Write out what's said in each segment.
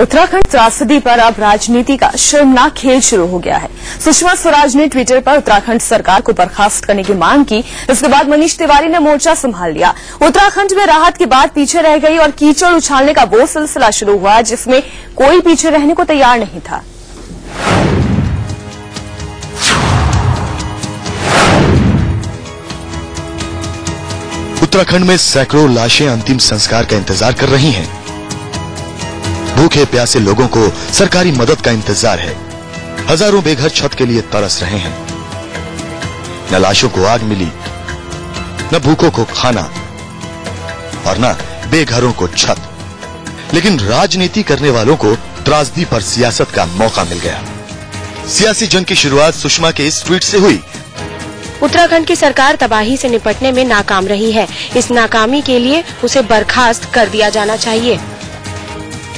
उत्तराखंड त्रासदी पर अब राजनीति का शर्मनाक खेल शुरू हो गया है। सुषमा स्वराज ने ट्विटर पर उत्तराखंड सरकार को बर्खास्त करने की मांग की। इसके बाद मनीष तिवारी ने मोर्चा संभाल लिया। उत्तराखंड में राहत के बाद पीछे रह गई और कीचड़ उछालने का वो सिलसिला शुरू हुआ जिसमें कोई पीछे रहने को तैयार नहीं था। उत्तराखंड में सैकड़ों लाशें अंतिम संस्कार का इंतजार कर रही हैं। भूखे प्यासे लोगों को सरकारी मदद का इंतजार है। हजारों बेघर छत के लिए तरस रहे हैं। न लाशों को आग मिली, न भूखों को खाना और न बेघरों को छत। लेकिन राजनीति करने वालों को त्रासदी पर सियासत का मौका मिल गया। सियासी जंग की शुरुआत सुषमा के इस ट्वीट से हुई। उत्तराखंड की सरकार तबाही से निपटने में नाकाम रही है। इस नाकामी के लिए उसे बर्खास्त कर दिया जाना चाहिए।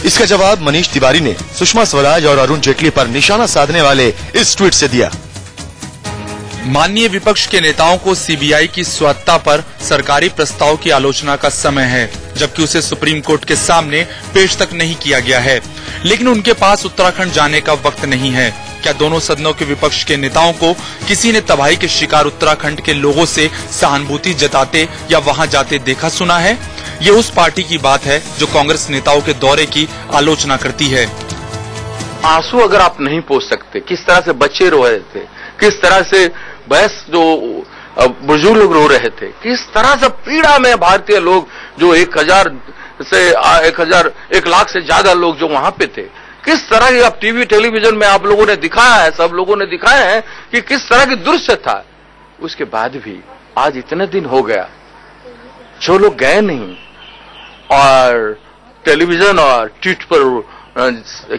इसका जवाब मनीष तिवारी ने सुषमा स्वराज और अरुण जेटली पर निशाना साधने वाले इस ट्वीट से दिया। माननीय विपक्ष के नेताओं को सीबीआई की स्वायत्तता पर सरकारी प्रस्ताव की आलोचना का समय है, जबकि उसे सुप्रीम कोर्ट के सामने पेश तक नहीं किया गया है। लेकिन उनके पास उत्तराखंड जाने का वक्त नहीं है। क्या दोनों सदनों के विपक्ष के नेताओं को किसी ने तबाही के शिकार उत्तराखंड के लोगों से सहानुभूति जताते या वहां जाते देखा सुना है? ये उस पार्टी की बात है जो कांग्रेस नेताओं के दौरे की आलोचना करती है। आंसू अगर आप नहीं पोंछ सकते, किस तरह से बच्चे रो रहे थे, किस तरह से बहस जो बुजुर्ग लोग रो रहे थे, किस तरह से पीड़ा में भारतीय लोग जो 1 लाख से ज्यादा लोग जो वहां पे थे, किस तरह की आप टीवी टेलीविजन में आप लोगों ने दिखाया है, सब लोगों ने दिखाया है कि किस तरह की दृश्य था। उसके बाद भी आज इतने दिन हो गया, जो लोग गए नहीं और टेलीविजन और ट्वीट पर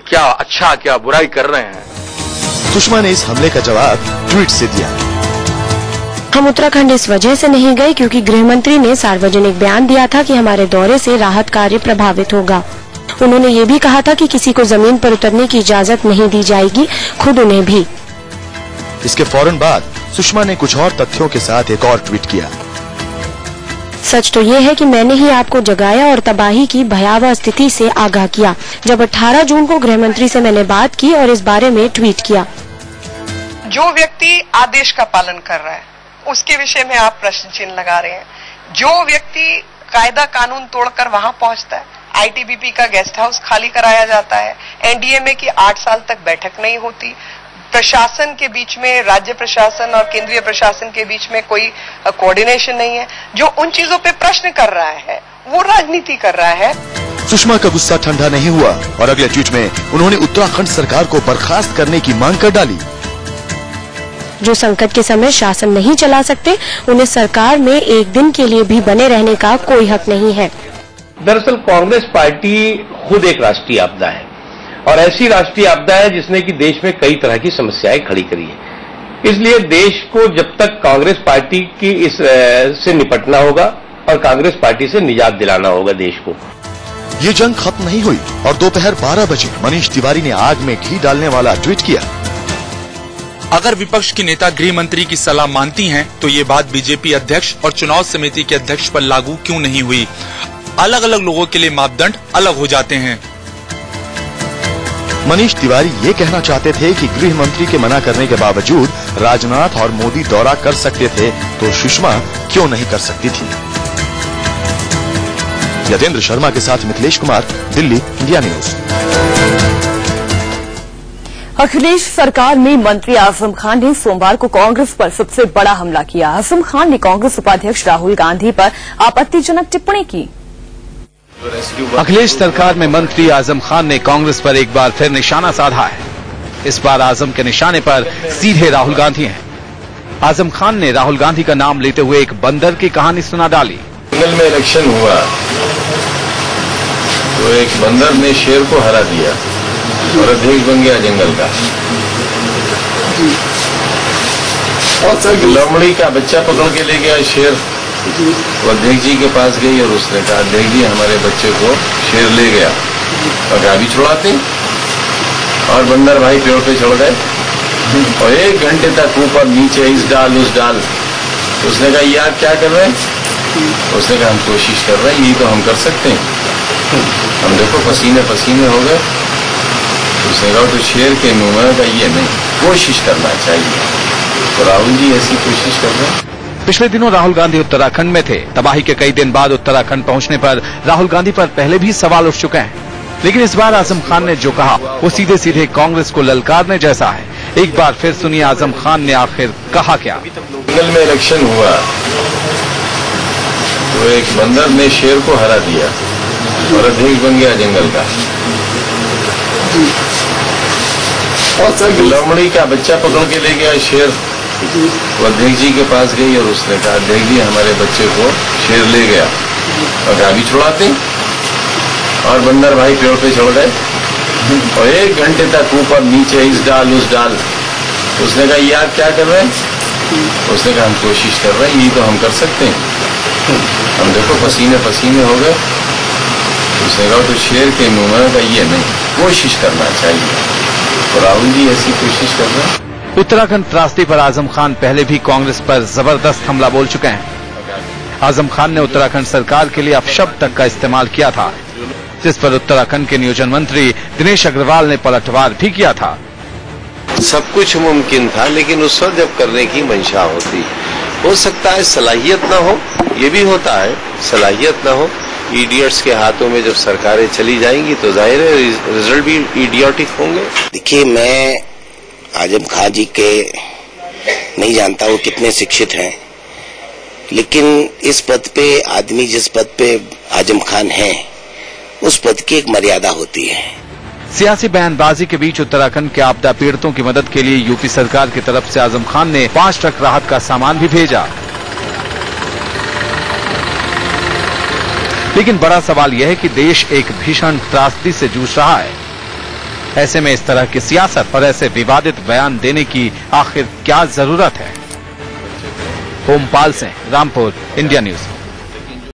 क्या अच्छा क्या बुराई कर रहे हैं। सुषमा ने इस हमले का जवाब ट्वीट से दिया। हम उत्तराखंड इस वजह से नहीं गए क्योंकि गृह मंत्री ने सार्वजनिक बयान दिया था कि हमारे दौरे से राहत कार्य प्रभावित होगा। उन्होंने ये भी कहा था कि किसी को जमीन पर उतरने की इजाजत नहीं दी जाएगी, खुद उन्हें भी। इसके फौरन बाद सुषमा ने कुछ और तथ्यों के साथ एक और ट्वीट किया। सच तो ये है कि मैंने ही आपको जगाया और तबाही की भयावह स्थिति से आगाह किया। जब 18 जून को गृह मंत्री से मैंने बात की और इस बारे में ट्वीट किया। जो व्यक्ति आदेश का पालन कर रहा है उसके विषय में आप प्रश्न चिन्ह लगा रहे हैं। जो व्यक्ति कायदा कानून तोड़कर वहां पहुंचता है, आईटीबीपी का गेस्ट हाउस खाली कराया जाता है, एनडीएमए की 8 साल तक बैठक नहीं होती, प्रशासन के बीच में राज्य प्रशासन और केंद्रीय प्रशासन के बीच में कोई कोऑर्डिनेशन नहीं है, जो उन चीजों पे प्रश्न कर रहा है वो राजनीति कर रहा है। सुषमा का गुस्सा ठंडा नहीं हुआ और अगले ट्वीट में उन्होंने उत्तराखंड सरकार को बर्खास्त करने की मांग कर डाली। जो संकट के समय शासन नहीं चला सकते, उन्हें सरकार में एक दिन के लिए भी बने रहने का कोई हक नहीं है। दरअसल कांग्रेस पार्टी खुद एक राष्ट्रीय आपदा है और ऐसी राष्ट्रीय आपदा है जिसने कि देश में कई तरह की समस्याएं खड़ी करी है। इसलिए देश को जब तक कांग्रेस पार्टी की इस से निपटना होगा और कांग्रेस पार्टी से निजात दिलाना होगा देश को। ये जंग खत्म नहीं हुई और दोपहर 12 बजे मनीष तिवारी ने आग में घी डालने वाला ट्वीट किया। अगर विपक्ष की नेता गृह मंत्री की सलाह मानती हैं, तो ये बात बीजेपी अध्यक्ष और चुनाव समिति के अध्यक्ष पर लागू क्यों नहीं हुई? अलग अलग लोगों के लिए मापदंड अलग हो जाते हैं। मनीष तिवारी ये कहना चाहते थे कि गृह मंत्री के मना करने के बावजूद राजनाथ और मोदी दौरा कर सकते थे, तो सुषमा क्यों नहीं कर सकती थी? यतेंद्र शर्मा के साथ मिथिलेश कुमार, दिल्ली, इंडिया न्यूज। अखिलेश सरकार में मंत्री आजम खान ने सोमवार को कांग्रेस पर सबसे बड़ा हमला किया। आजम खान ने कांग्रेस उपाध्यक्ष राहुल गांधी पर आपत्तिजनक टिप्पणी की। अखिलेश सरकार में मंत्री आजम खान ने कांग्रेस पर एक बार फिर निशाना साधा है। इस बार आजम के निशाने पर सीधे राहुल गांधी हैं। आजम खान ने राहुल गांधी का नाम लेते हुए एक बंदर की कहानी सुना डाली। जंगल में इलेक्शन हुआ तो एक बंदर ने शेर को हरा दिया और अध्यक्ष बन गया जंगल का। लोमड़ी का बच्चा पकड़ के ले गया शेर, वो अध्यक्ष जी के पास गई और उसने कहा, अध्यक्ष जी हमारे बच्चे को शेर ले गया, और अभी छुड़ाते। और बंदर भाई पेड़ पे चढ़ गए और 1 घंटे तक ऊपर नीचे इस डाल उस डाल। उसने कहा यार क्या कर रहे हैं? उसने कहा हम कोशिश कर रहे हैं, यही तो हम कर सकते हैं। हम देखो पसीने पसीने हो गए। उसने कहा तो शेर के मुंह में का ये नहीं, कोशिश करना चाहिए। तो राहुल जी ऐसी कोशिश कर रहे हैं। पिछले दिनों राहुल गांधी उत्तराखंड में थे। तबाही के कई दिन बाद उत्तराखंड पहुंचने पर राहुल गांधी पर पहले भी सवाल उठ चुके हैं, लेकिन इस बार आजम खान ने जो कहा वो सीधे सीधे कांग्रेस को ललकारने जैसा है। एक बार फिर सुनिए आजम खान ने आखिर कहा क्या। जंगल में इलेक्शन हुआ तो एक बंदर ने शेर को हरा दिया और अध्यक्ष बन गया जंगल का। लोमड़ी का बच्चा पकड़ के ले गया शेर, वो अध्यक्ष जी के पास गई और उसने कहा अध्यक्ष जी हमारे बच्चे को शेर ले गया और अभी छुड़ाते। और बंदर भाई पेड़ पे चढ़ गए और 1 घंटे तक ऊपर नीचे इस डाल उस डाल। उसने कहा यार क्या कर रहे हैं? उसने कहा हम कोशिश कर रहे हैं, यही तो हम कर सकते हैं। हम देखो पसीने पसीने हो गए। उसने कहा तो शेर के मुंह में का ये नहीं, कोशिश करना चाहिए। तो राहुल जी ऐसी कोशिश कर रहे हैं। उत्तराखंड त्रासदी पर आजम खान पहले भी कांग्रेस पर जबरदस्त हमला बोल चुके हैं। आजम खान ने उत्तराखंड सरकार के लिए अपशब्द तक का इस्तेमाल किया था, जिस पर उत्तराखंड के नियोजन मंत्री दिनेश अग्रवाल ने पलटवार भी किया था। सब कुछ मुमकिन था, लेकिन उस वक्त जब करने की मंशा होती, हो सकता है सलाहियत न हो, ये भी होता है, सलाहियत न हो। इडियट्स के हाथों में जब सरकारें चली जाएंगी तो जाहिर है रिजल्ट भी इडियोटिक होंगे। देखिए, मैं आजम खान जी के नहीं जानता वो कितने शिक्षित हैं, लेकिन इस पद पे आदमी जिस पद पे आजम खान है उस पद की एक मर्यादा होती है। सियासी बयानबाजी के बीच उत्तराखंड के आपदा पीड़ितों की मदद के लिए यूपी सरकार की तरफ से आजम खान ने 5 ट्रक राहत का सामान भी भेजा। लेकिन बड़ा सवाल यह है कि देश एक भीषण त्रासदी से जूझ रहा है। ऐसे में इस तरह की सियासत और ऐसे विवादित बयान देने की आखिर क्या जरूरत है? Ompal Singh, Rampur, India news.